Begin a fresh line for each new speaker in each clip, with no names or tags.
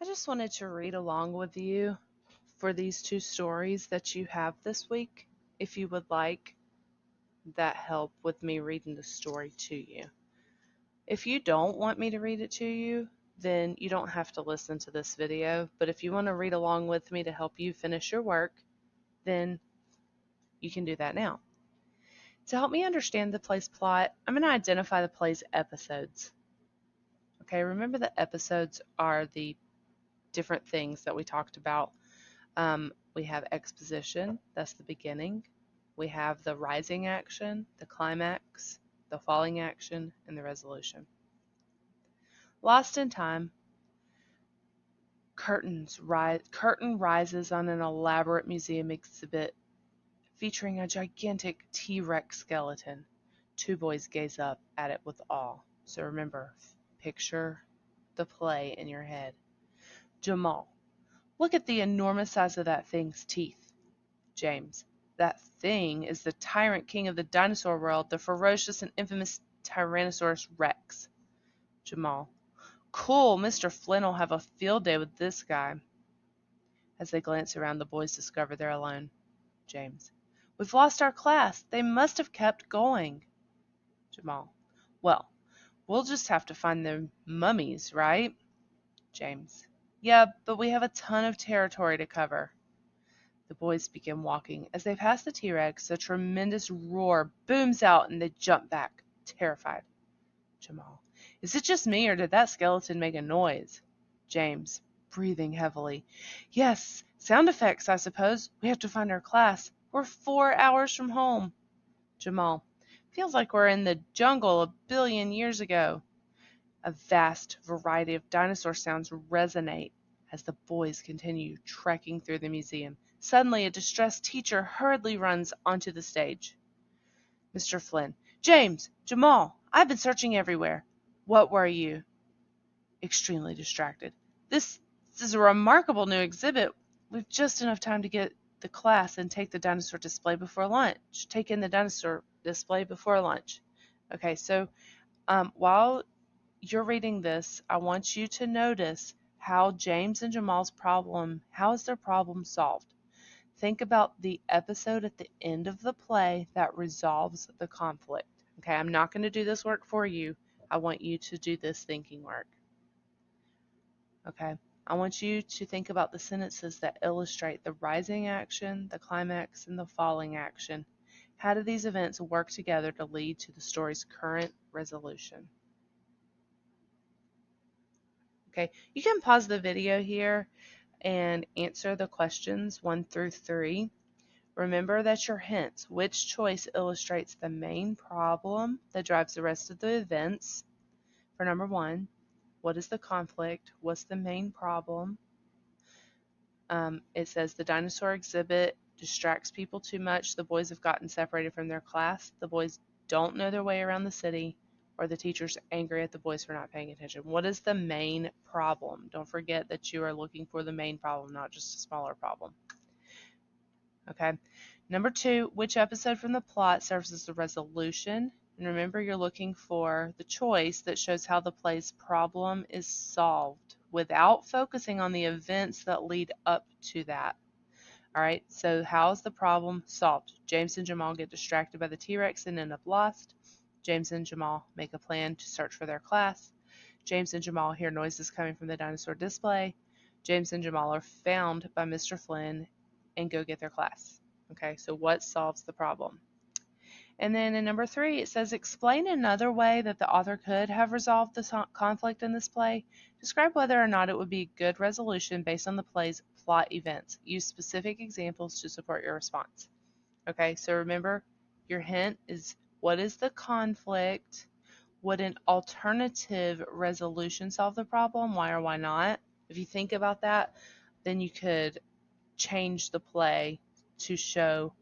I just wanted to read along with you for these two stories that you have this week, if you would like that help with me reading the story to you. If you don't want me to read it to you, then you don't have to listen to this video, but if you want to read along with me to help you finish your work, then you can do that now. To help me understand the play's plot, I'm going to identify the play's episodes. Okay, remember the episodes are the different things that we talked about. We have exposition, that's the beginning. We have the rising action, the climax, the falling action, and the resolution. Lost in Time. Curtain rises on an elaborate museum exhibit featuring a gigantic T-Rex skeleton. Two boys gaze up at it with awe. So remember, picture the play in your head. Jamal. Look at the enormous size of that thing's teeth. James. That thing is the tyrant king of the dinosaur world, the ferocious and infamous Tyrannosaurus Rex. Jamal. Cool, Mr. Flynn will have a field day with this guy. As they glance around, the boys discover they're alone. James. We've lost our class. They must have kept going. Jamal. Well, we'll just have to find the mummies, right? James. Yeah, but we have a ton of territory to cover. The boys begin walking. As they pass the T-Rex, a tremendous roar booms out and they jump back, terrified. Jamal. Is it just me or did that skeleton make a noise? James, breathing heavily. Yes, sound effects, I suppose. We have to find our class. We're 4 hours from home. Jamal. Feels like we're in the jungle a billion years ago. A vast variety of dinosaur sounds resonate as the boys continue trekking through the museum. Suddenly, a distressed teacher hurriedly runs onto the stage. Mr. Flynn. James! Jamal! I've been searching everywhere. What were you? Extremely distracted. This is a remarkable new exhibit. We've just enough time to get the class and take in the dinosaur display before lunch. Okay, so while you're reading this, I want you to notice how James and Jamal's problem, how is their problem solved? Think about the episode at the end of the play that resolves the conflict. Okay, I'm not going to do this work for you. I want you to do this thinking work. Okay, I want you to think about the sentences that illustrate the rising action, the climax, and the falling action. How do these events work together to lead to the story's current resolution? Okay, you can pause the video here and answer the questions 1 through 3. Remember that your hints, which choice illustrates the main problem that drives the rest of the events? For number 1, what is the conflict? What's the main problem? It says the dinosaur exhibit distracts people too much. The boys have gotten separated from their class. The boys don't know their way around the city, or the teacher's angry at the boys for not paying attention. What is the main problem? Don't forget that you are looking for the main problem, not just a smaller problem. Okay. Number 2, which episode from the plot serves as the resolution? And remember, you're looking for the choice that shows how the play's problem is solved without focusing on the events that lead up to that. All right, so how is the problem solved? James and Jamal get distracted by the T-Rex and end up lost. James and Jamal make a plan to search for their class. James and Jamal hear noises coming from the dinosaur display. James and Jamal are found by Mr. Flynn and go get their class. Okay, so what solves the problem? And then in number 3, it says, explain another way that the author could have resolved the conflict in this play. Describe whether or not it would be a good resolution based on the play's plot events. Use specific examples to support your response. Okay, so remember, your hint is, what is the conflict? Would an alternative resolution solve the problem? Why or why not? If you think about that, then you could change the play to show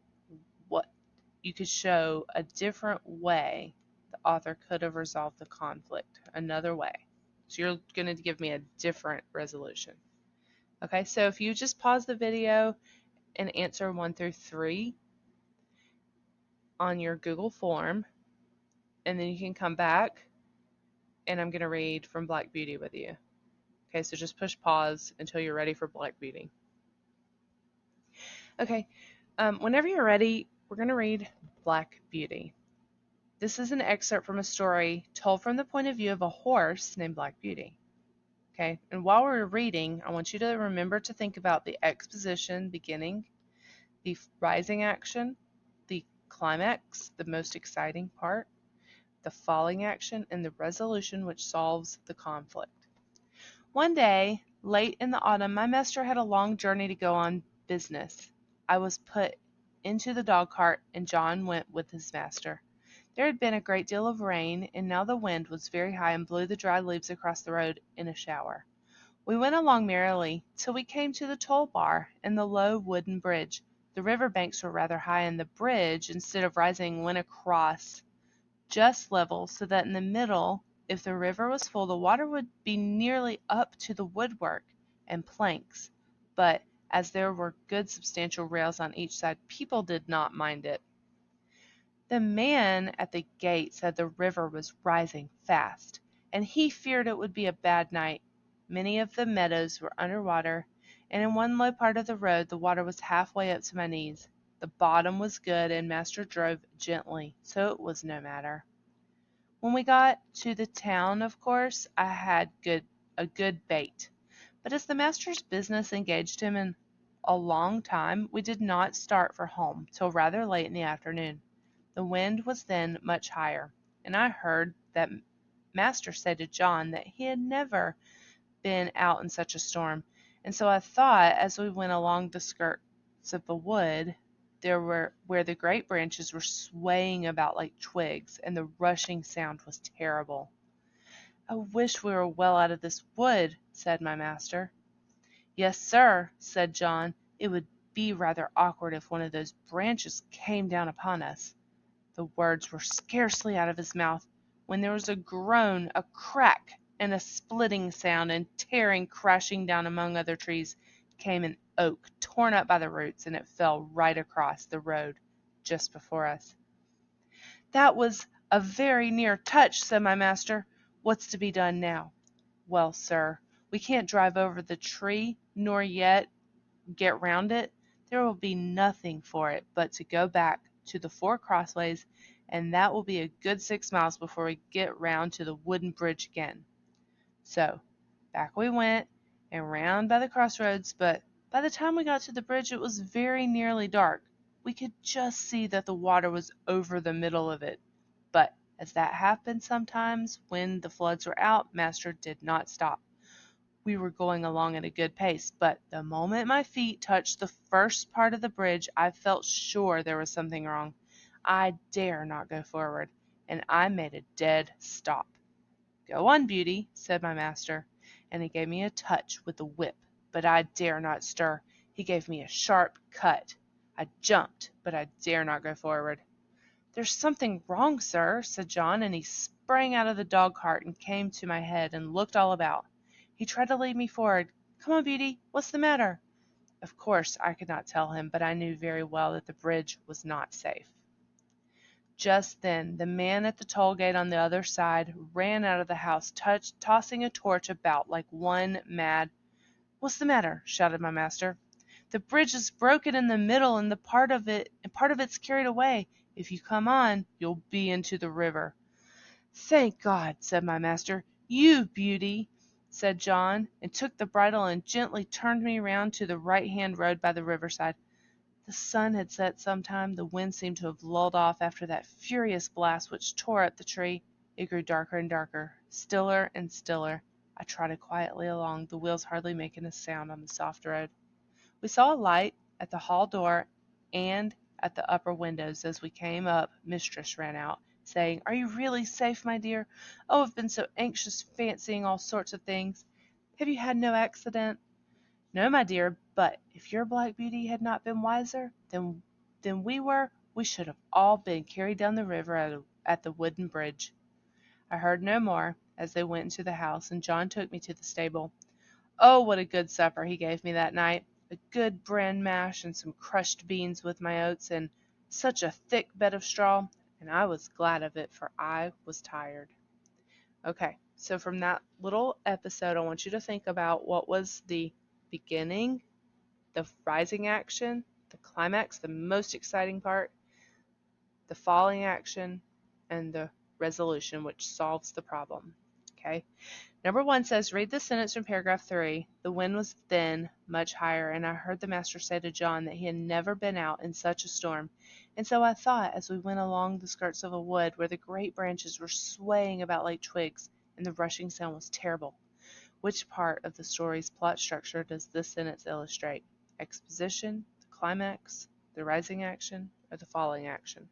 a different way the author could have resolved the conflict, another way. So you're going to give me a different resolution. Okay, so if you just pause the video and answer 1 through 3 on your Google form, and then you can come back and I'm going to read from Black Beauty with you. Okay, so just push pause until you're ready for Black Beauty. Okay, whenever you're ready, we're going to read Black Beauty. This is an excerpt from a story told from the point of view of a horse named Black Beauty. Okay, and while we're reading, I want you to remember to think about the exposition beginning, the rising action, the climax, the most exciting part, the falling action, and the resolution which solves the conflict. One day, late in the autumn, my master had a long journey to go on business. I was put into the dog cart, and John went with his master. There had been a great deal of rain, and now the wind was very high and blew the dry leaves across the road in a shower. We went along merrily till we came to the toll bar and the low wooden bridge. The river banks were rather high, and the bridge, instead of rising, went across just level, so that in the middle, if the river was full, the water would be nearly up to the woodwork and planks, but as there were good substantial rails on each side, people did not mind it. The man at the gate said the river was rising fast, and he feared it would be a bad night. Many of the meadows were under water, and in one low part of the road the water was halfway up to my knees. The bottom was good, and master drove gently, so it was no matter. When we got to the town, of course, I had a good bait, but as the master's business engaged him in a long time, we did not start for home till rather late in the afternoon. The wind was then much higher, and I heard that master say to John that he had never been out in such a storm, and so I thought, as we went along the skirts of the wood, where the great branches were swaying about like twigs, and the rushing sound was terrible. "I wish we were well out of this wood," said my master. "Yes, sir," said John. "It would be rather awkward if one of those branches came down upon us." The words were scarcely out of his mouth when there was a groan, a crack, and a splitting sound, and tearing, crashing down among other trees, came an oak torn up by the roots, and it fell right across the road just before us. "That was a very near touch," said my master. "What's to be done now?" "Well, sir, we can't drive over the tree, nor yet get round it. There will be nothing for it but to go back to the 4 Crossways, and that will be a good 6 miles before we get round to the wooden bridge again." So back we went, and round by the crossroads, but by the time we got to the bridge it was very nearly dark. We could just see that the water was over the middle of it, but as that happened sometimes when the floods were out, master did not stop. We were going along at a good pace, but the moment my feet touched the first part of the bridge I felt sure there was something wrong. I dare not go forward, and I made a dead stop. "Go on, Beauty," said my master, and he gave me a touch with the whip, but I dare not stir. He gave me a sharp cut. I jumped, but I dare not go forward. "There's something wrong, sir," said John, and he sprang out of the dog cart and came to my head and looked all about. He tried to lead me forward. "Come on, Beauty, what's the matter?" Of course I could not tell him, but I knew very well that the bridge was not safe. Just then the man at the toll gate on the other side ran out of the house, tossing a torch about like one mad. "What's the matter?" shouted my master. "The bridge is broken in the middle, and part of it's carried away. If you come on, you'll be into the river." "Thank God," said my master. "You, Beauty," said John, and took the bridle and gently turned me round to the right-hand road by the riverside. The sun had set some time. The wind seemed to have lulled off after that furious blast which tore up the tree. It grew darker and darker, stiller and stiller. I trotted quietly along, the wheels hardly making a sound on the soft road. We saw a light at the hall door and at the upper windows. As we came up, mistress ran out, saying, "Are you really safe, my dear? Oh, I've been so anxious, fancying all sorts of things. Have you had no accident?" "No, my dear, but if your Black Beauty had not been wiser than we were, we should have all been carried down the river at the wooden bridge." I heard no more as they went into the house, and John took me to the stable. Oh, what a good supper he gave me that night! A good bran mash and some crushed beans with my oats, and such a thick bed of straw, and I was glad of it, for I was tired. Okay, So from that little episode, I want you to think about what was the beginning, the rising action, the climax, the most exciting part, the falling action, and the resolution, which solves the problem. Okay. Number 1 says, read the sentence from paragraph 3. The wind was then much higher, and I heard the master say to John that he had never been out in such a storm. And so I thought, as we went along the skirts of a wood where the great branches were swaying about like twigs, and the rushing sound was terrible. Which part of the story's plot structure does this sentence illustrate? Exposition, the climax, the rising action, or the falling action?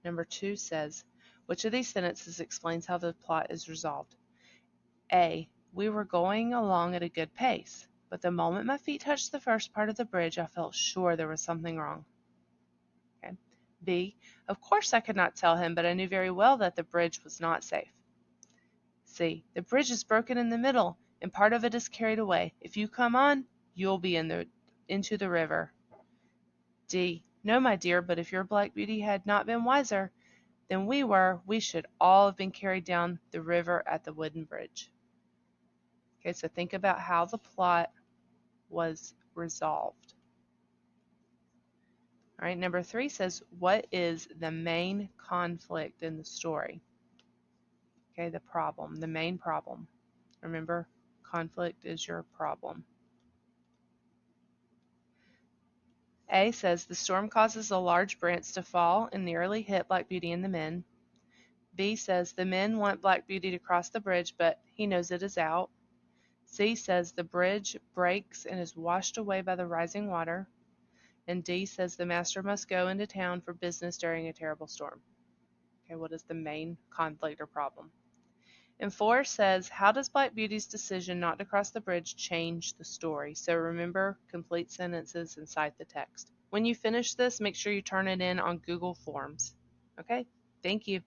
Number 2 says, which of these sentences explains how the plot is resolved? A. We were going along at a good pace, but the moment my feet touched the first part of the bridge, I felt sure there was something wrong. Okay. B. Of course I could not tell him, but I knew very well that the bridge was not safe. C. The bridge is broken in the middle, and part of it is carried away. If you come on, you'll be into the river. D. No, my dear, but if your Black Beauty had not been wiser than we were, we should all have been carried down the river at the wooden bridge. Okay, so think about how the plot was resolved. All right, number 3 says, what is the main conflict in the story? Okay, the problem, the main problem. Remember, conflict is your problem. A says, the storm causes a large branch to fall and nearly hit Black Beauty and the men. B says, the men want Black Beauty to cross the bridge, but he knows it is out. C says, the bridge breaks and is washed away by the rising water. And D says, the master must go into town for business during a terrible storm. Okay, what is the main conflict or problem? And 4 says, how does Black Beauty's decision not to cross the bridge change the story? So remember, complete sentences and cite the text. When you finish this, make sure you turn it in on Google Forms. Okay, thank you.